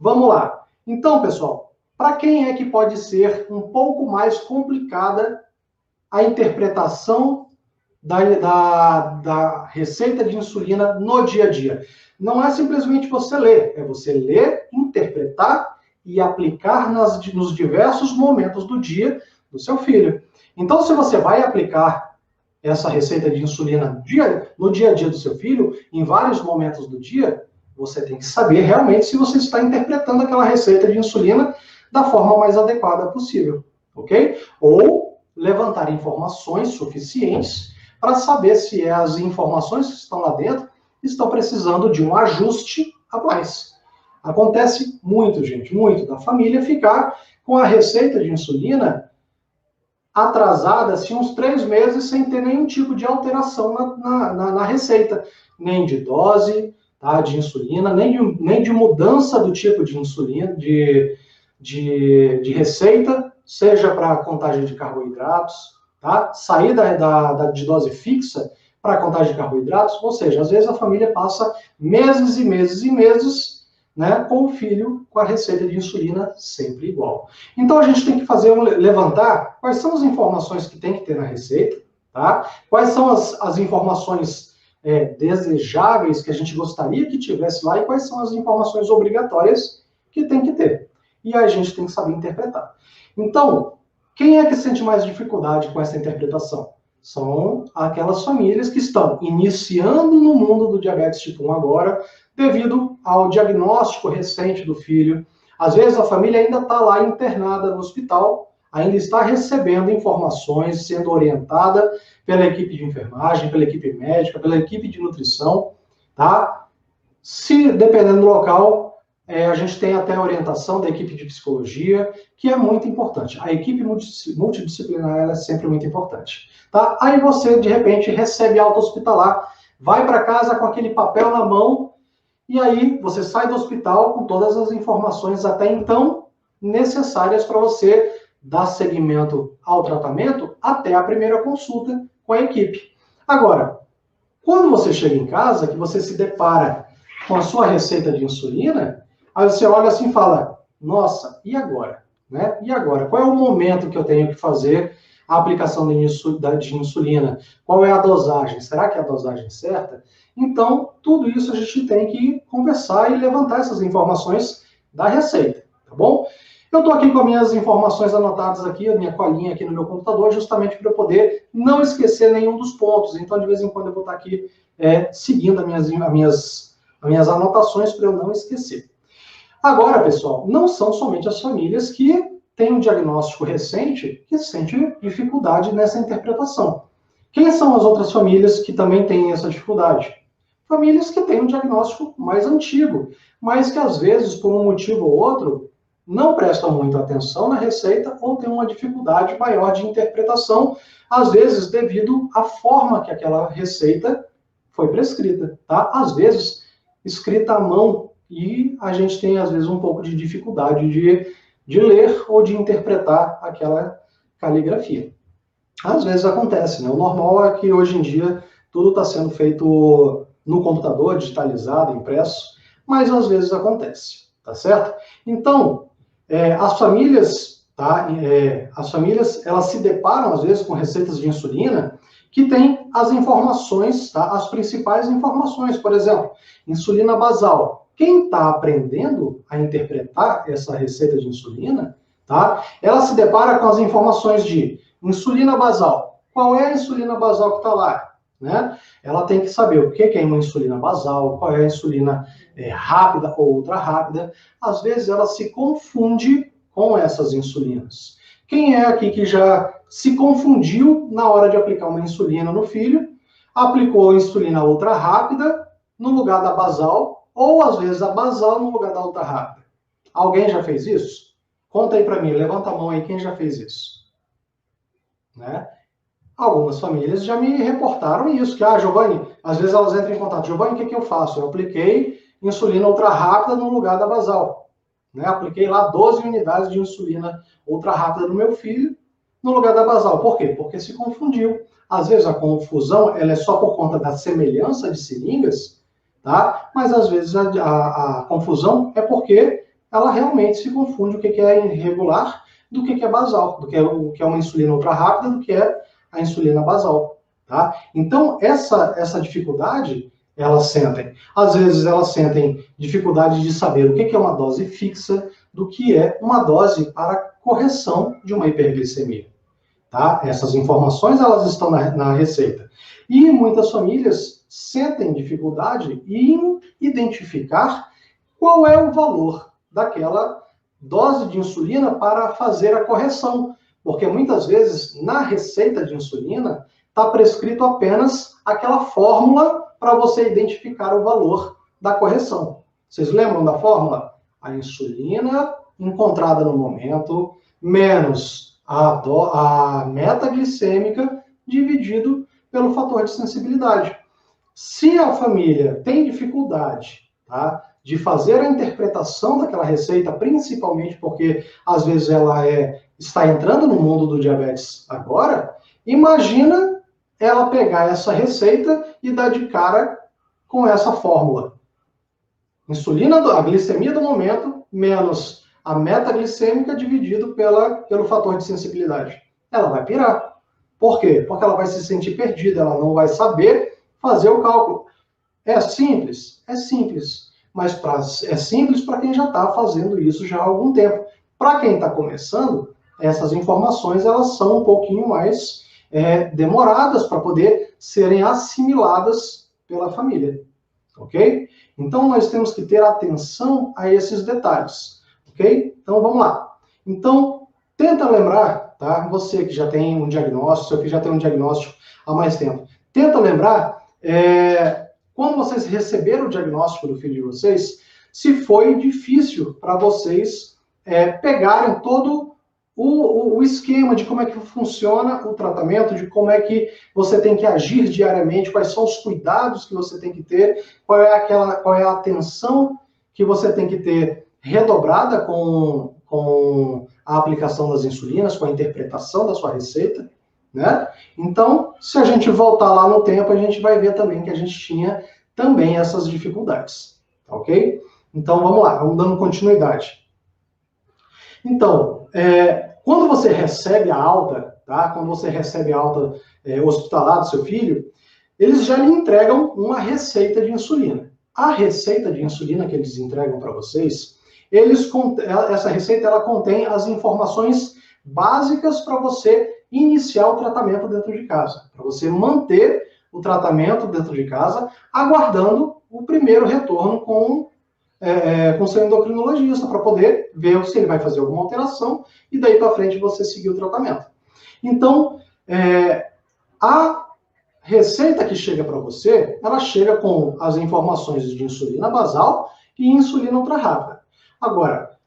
Vamos lá. Então, pessoal, para quem é que pode ser um pouco mais complicada a interpretação da receita de insulina no dia a dia? Não é simplesmente você ler, é você ler, interpretar e aplicar nos diversos momentos do dia do seu filho. Então, se você vai aplicar essa receita de insulina no dia a dia do seu filho, em vários momentos do dia, você tem que saber realmente se você está interpretando aquela receita de insulina da forma mais adequada possível, ok? Ou levantar informações suficientes para saber se as informações que estão lá dentro estão precisando de um ajuste a mais. Acontece muito, gente, muito, da família ficar com a receita de insulina atrasada, assim, uns 3 meses, sem ter nenhum tipo de alteração na receita, nem de dose, tá, de insulina, nem de mudança do tipo de insulina, de receita, seja para contagem de carboidratos, tá? Sair de dose fixa para contagem de carboidratos, ou seja, às vezes a família passa meses e meses e meses, né, com o filho com a receita de insulina sempre igual. Então a gente tem que levantar quais são as informações que tem que ter na receita, tá? Quais são as informações desejáveis que a gente gostaria que tivesse lá e quais são as informações obrigatórias que tem que ter. E a gente tem que saber interpretar. Então, quem é que sente mais dificuldade com essa interpretação? São aquelas famílias que estão iniciando no mundo do diabetes tipo 1 agora, devido ao diagnóstico recente do filho. Às vezes a família ainda está lá internada no hospital, ainda está recebendo informações, sendo orientada pela equipe de enfermagem, pela equipe médica, pela equipe de nutrição, tá? Se dependendo do local, a gente tem até a orientação da equipe de psicologia, que é muito importante. A equipe multidisciplinar ela é sempre muito importante. Tá? Aí você, de repente, recebe alta hospitalar, vai para casa com aquele papel na mão, e aí você sai do hospital com todas as informações até então necessárias para você dar seguimento ao tratamento até a primeira consulta com a equipe. Agora, quando você chega em casa, que você se depara com a sua receita de insulina, aí você olha assim e fala, nossa, e agora? Né? E agora? Qual é o momento que eu tenho que fazer a aplicação de insulina? Qual é a dosagem? Será que é a dosagem certa? Então, tudo isso a gente tem que conversar e levantar essas informações da receita, tá bom? Eu estou aqui com as minhas informações anotadas aqui, a minha colinha aqui no meu computador, justamente para eu poder não esquecer nenhum dos pontos. Então, de vez em quando, eu vou estar aqui seguindo as minhas anotações para eu não esquecer. Agora, pessoal, não são somente as famílias que têm um diagnóstico recente que sentem dificuldade nessa interpretação. Quem são as outras famílias que também têm essa dificuldade? Famílias que têm um diagnóstico mais antigo, mas que às vezes, por um motivo ou outro, não prestam muita atenção na receita ou têm uma dificuldade maior de interpretação, às vezes devido à forma que aquela receita foi prescrita, tá? Às vezes, escrita à mão, e a gente tem, às vezes, um pouco de dificuldade de ler ou de interpretar aquela caligrafia. Às vezes acontece, né? O normal é que hoje em dia tudo está sendo feito no computador, digitalizado, impresso, mas às vezes acontece, tá certo? Então, as famílias, tá? As famílias, elas se deparam às vezes com receitas de insulina que tem as informações, tá? As principais informações, por exemplo, insulina basal. Quem está aprendendo a interpretar essa receita de insulina, tá? Ela se depara com as informações de insulina basal. Qual é a insulina basal que está lá? Né? Ela tem que saber o que é uma insulina basal, qual é a insulina rápida ou ultra rápida. Às vezes ela se confunde com essas insulinas. Quem é aqui que já se confundiu na hora de aplicar uma insulina no filho, aplicou a insulina ultra rápida no lugar da basal, ou às vezes a basal no lugar da ultra rápida? Alguém já fez isso? Conta aí para mim, levanta a mão aí quem já fez isso. Né? Algumas famílias já me reportaram isso, que, Giovanni, às vezes elas entram em contato, Giovanni, o que eu faço? Eu apliquei insulina ultra rápida no lugar da basal. Né? Apliquei lá 12 unidades de insulina ultra rápida no meu filho, no lugar da basal. Por quê? Porque se confundiu. Às vezes a confusão ela é só por conta da semelhança de seringas, tá? Mas às vezes a confusão é porque ela realmente se confunde o que é irregular do que é basal, o que é uma insulina ultra rápida, do que é a insulina basal. Tá? Então, essa dificuldade, elas sentem. Às vezes, elas sentem dificuldade de saber o que é uma dose fixa, do que é uma dose para correção de uma hiperglicemia. Tá? Essas informações, elas estão na receita. E muitas famílias sentem dificuldade em identificar qual é o valor daquela dose de insulina para fazer a correção. Porque muitas vezes, na receita de insulina, está prescrito apenas aquela fórmula para você identificar o valor da correção. Vocês lembram da fórmula? A insulina encontrada no momento, menos a meta glicêmica, dividido pelo fator de sensibilidade. Se a família tem dificuldade, tá, de fazer a interpretação daquela receita, principalmente porque, às vezes, ela está entrando no mundo do diabetes agora, imagina ela pegar essa receita e dar de cara com essa fórmula. Insulina, a glicemia do momento, menos a meta glicêmica dividido pelo fator de sensibilidade. Ela vai pirar. Por quê? Porque ela vai se sentir perdida, ela não vai saber fazer o cálculo. É simples? É simples. Mas é simples para quem já está fazendo isso já há algum tempo. Para quem está começando, essas informações elas são um pouquinho mais demoradas para poder serem assimiladas pela família. Ok? Então, nós temos que ter atenção a esses detalhes. Ok? Então, vamos lá. Então, tenta lembrar, tá? Você que já tem um diagnóstico, eu que já tenho um diagnóstico há mais tempo, tenta lembrar, quando vocês receberam o diagnóstico do filho de vocês, se foi difícil para vocês pegarem todo o esquema de como é que funciona o tratamento, de como é que você tem que agir diariamente, quais são os cuidados que você tem que ter, qual é a atenção que você tem que ter redobrada com a aplicação das insulinas, com a interpretação da sua receita, né? Então, se a gente voltar lá no tempo, a gente vai ver também que a gente tinha também essas dificuldades, ok? Então, vamos lá, vamos dando continuidade. Então, quando você recebe a alta, tá? Quando você recebe a alta hospitalar do seu filho, eles já lhe entregam uma receita de insulina. A receita de insulina que eles entregam para vocês, essa receita ela contém as informações básicas para você iniciar o tratamento dentro de casa, para você manter o tratamento dentro de casa, aguardando o primeiro retorno com seu endocrinologista, para poder ver se ele vai fazer alguma alteração, e daí para frente você seguir o tratamento. Então, a receita que chega para você, ela chega com as informações de insulina basal e insulina ultra rápida. Agora,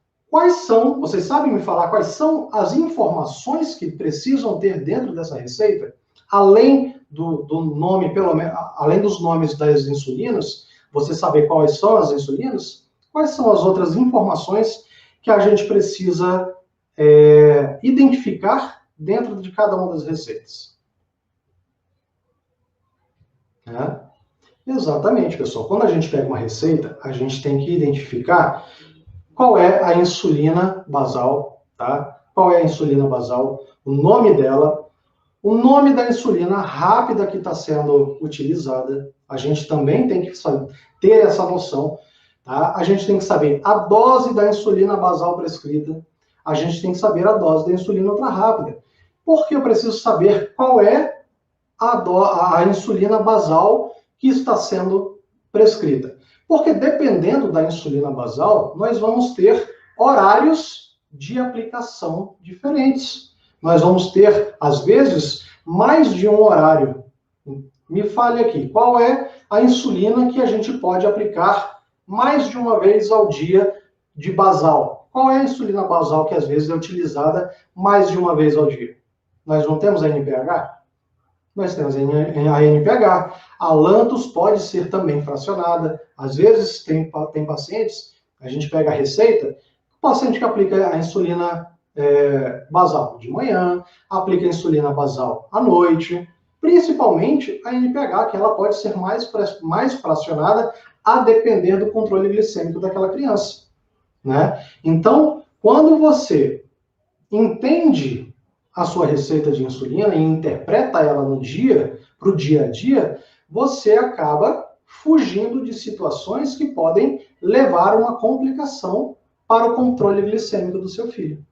vocês sabem me falar quais são as informações que precisam ter dentro dessa receita? Além do nome, pelo menos, além dos nomes das insulinas, você saber quais são as insulinas? Quais são as outras informações que a gente precisa identificar dentro de cada uma das receitas? Exatamente, pessoal. Quando a gente pega uma receita, a gente tem que identificar qual é a insulina basal, tá? Qual é a insulina basal, o nome dela, o nome da insulina rápida que está sendo utilizada. A gente também tem que ter essa noção, tá? A gente tem que saber a dose da insulina basal prescrita. A gente tem que saber a dose da insulina ultra rápida. Por que eu preciso saber qual é a insulina basal que está sendo prescrita? Porque dependendo da insulina basal, nós vamos ter horários de aplicação diferentes. Nós vamos ter, às vezes, mais de um horário. Me fale aqui, qual é a insulina que a gente pode aplicar mais de uma vez ao dia de basal? Qual é a insulina basal que às vezes é utilizada mais de uma vez ao dia? Nós não temos a NPH? Nós temos a NPH. A Lantus pode ser também fracionada. Às vezes, tem pacientes, a gente pega a receita, o paciente que aplica a insulina basal de manhã, aplica a insulina basal à noite, principalmente a NPH, que ela pode ser mais fracionada a depender do controle glicêmico daquela criança. né? Então, quando você entende a sua receita de insulina e interpreta ela no dia, para o dia a dia, você acaba fugindo de situações que podem levar a uma complicação para o controle glicêmico do seu filho.